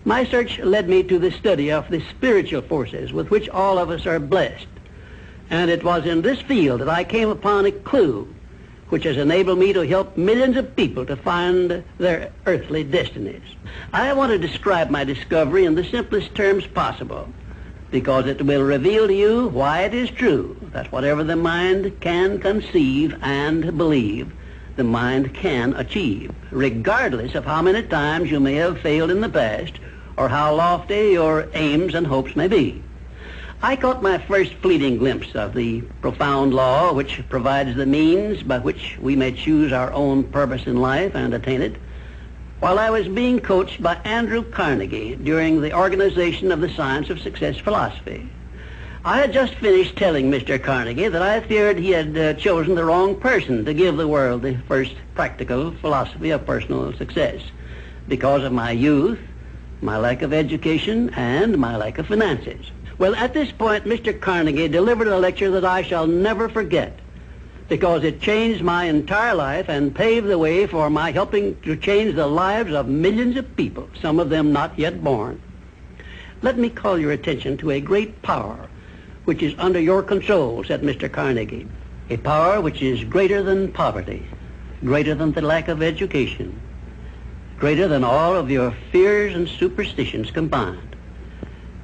My search led me to the study of the spiritual forces with which all of us are blessed. And it was in this field that I came upon a clue which has enabled me to help millions of people to find their earthly destinies. I want to describe my discovery in the simplest terms possible, because it will reveal to you why it is true that whatever the mind can conceive and believe, the mind can achieve, regardless of how many times you may have failed in the past or how lofty your aims and hopes may be. I caught my first fleeting glimpse of the profound law which provides the means by which we may choose our own purpose in life and attain it, while I was being coached by Andrew Carnegie during the organization of the Science of Success philosophy. I had just finished telling Mr. Carnegie that I feared he had chosen the wrong person to give the world the first practical philosophy of personal success because of my youth, my lack of education, and my lack of finances. Well, at this point, Mr. Carnegie delivered a lecture that I shall never forget, because it changed my entire life and paved the way for my helping to change the lives of millions of people, some of them not yet born. Let me call your attention to a great power which is under your control, said Mr. Carnegie, a power which is greater than poverty, greater than the lack of education, greater than all of your fears and superstitions combined.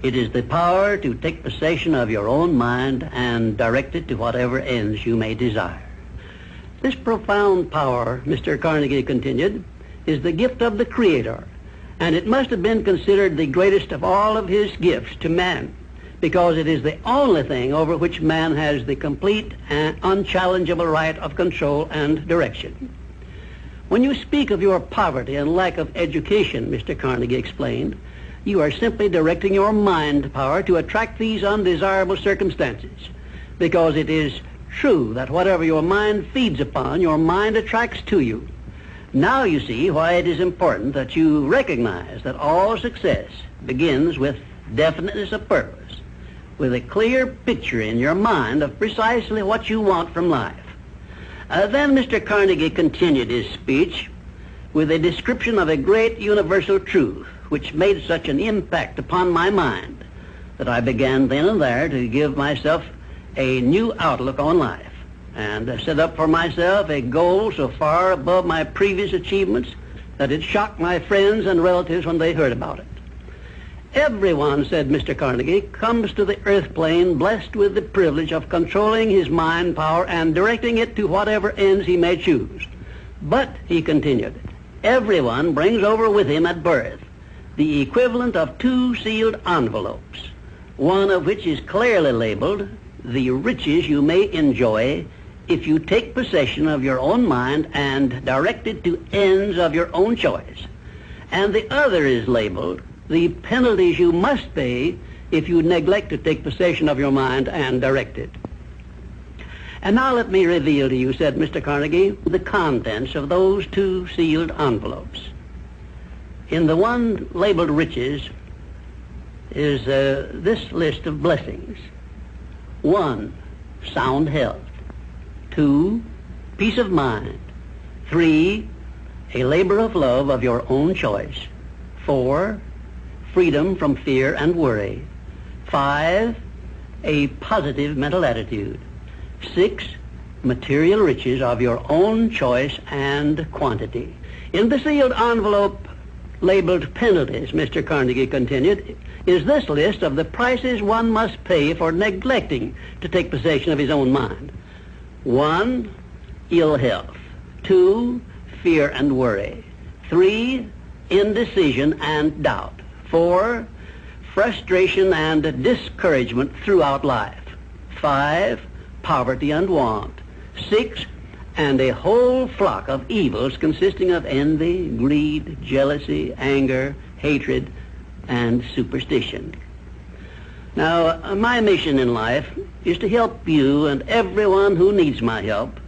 It is the power to take possession of your own mind and direct it to whatever ends you may desire. This profound power, Mr. Carnegie continued, is the gift of the Creator, and it must have been considered the greatest of all of his gifts to man, because it is the only thing over which man has the complete and unchallengeable right of control and direction. When you speak of your poverty and lack of education, Mr. Carnegie explained, you are simply directing your mind power to attract these undesirable circumstances, because it is true that whatever your mind feeds upon, your mind attracts to you. Now you see why it is important that you recognize that all success begins with definiteness of purpose, with a clear picture in your mind of precisely what you want from life. Then Mr. Carnegie continued his speech with a description of a great universal truth which made such an impact upon my mind that I began then and there to give myself a new outlook on life and set up for myself a goal so far above my previous achievements that it shocked my friends and relatives when they heard about it. Everyone, said Mr. Carnegie, comes to the earth plane blessed with the privilege of controlling his mind power and directing it to whatever ends he may choose. But, he continued, everyone brings over with him at birth the equivalent of 2 sealed envelopes, one of which is clearly labeled, the riches you may enjoy if you take possession of your own mind and direct it to ends of your own choice. And the other is labeled, the penalties you must pay if you neglect to take possession of your mind and direct it. And now let me reveal to you, said Mr. Carnegie, the contents of those 2 sealed envelopes. In the one labeled riches is this list of blessings. 1, sound health. 2, peace of mind. 3, a labor of love of your own choice. 4, freedom from fear and worry. 5, a positive mental attitude. 6, material riches of your own choice and quantity. In the sealed envelope labeled penalties, Mr. Carnegie continued, is this list of the prices one must pay for neglecting to take possession of his own mind. 1, ill health. 2, fear and worry. 3, indecision and doubt. 4, frustration and discouragement throughout life. 5, poverty and want. 6, and a whole flock of evils consisting of envy, greed, jealousy, anger, hatred, and superstition. Now, my mission in life is to help you and everyone who needs my help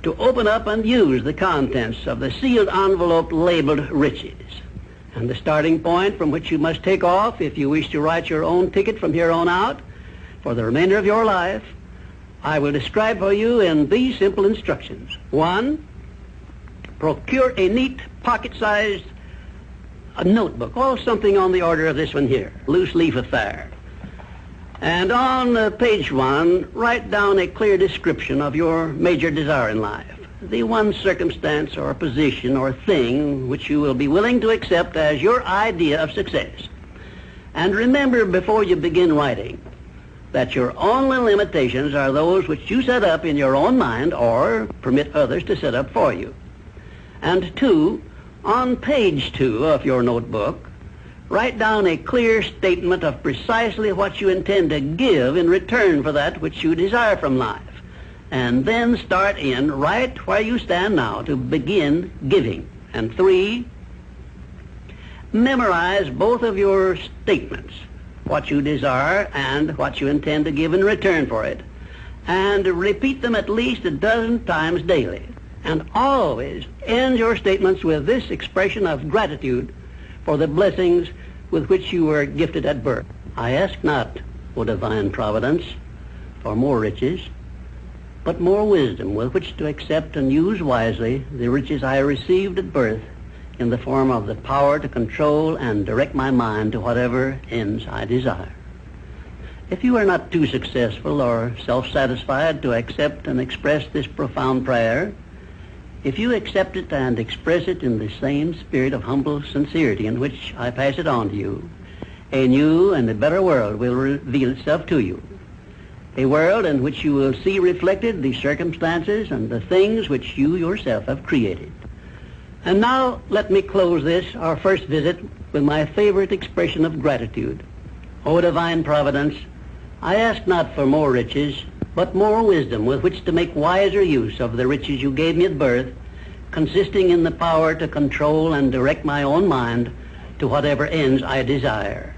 to open up and use the contents of the sealed envelope labeled riches. And the starting point from which you must take off if you wish to write your own ticket from here on out for the remainder of your life, I will describe for you in these simple instructions. 1, procure a neat pocket-sized a notebook, or something on the order of this one here, loose leaf affair. And on page 1, write down a clear description of your major desire in life, the one circumstance or position or thing which you will be willing to accept as your idea of success. And remember before you begin writing that your only limitations are those which you set up in your own mind or permit others to set up for you. And 2, on page 2 of your notebook, write down a clear statement of precisely what you intend to give in return for that which you desire from life. And then start in right where you stand now to begin giving. And 3, memorize both of your statements, what you desire and what you intend to give in return for it. And repeat them at least a dozen times daily. And always end your statements with this expression of gratitude for the blessings with which you were gifted at birth. I ask not, O divine providence, for more riches, but more wisdom with which to accept and use wisely the riches I received at birth in the form of the power to control and direct my mind to whatever ends I desire. If you are not too successful or self-satisfied to accept and express this profound prayer, if you accept it and express it in the same spirit of humble sincerity in which I pass it on to you, a new and a better world will reveal itself to you. A world in which you will see reflected the circumstances and the things which you yourself have created. And now let me close this, our first visit, with my favorite expression of gratitude. O divine providence, I ask not for more riches, but more wisdom with which to make wiser use of the riches you gave me at birth, consisting in the power to control and direct my own mind to whatever ends I desire.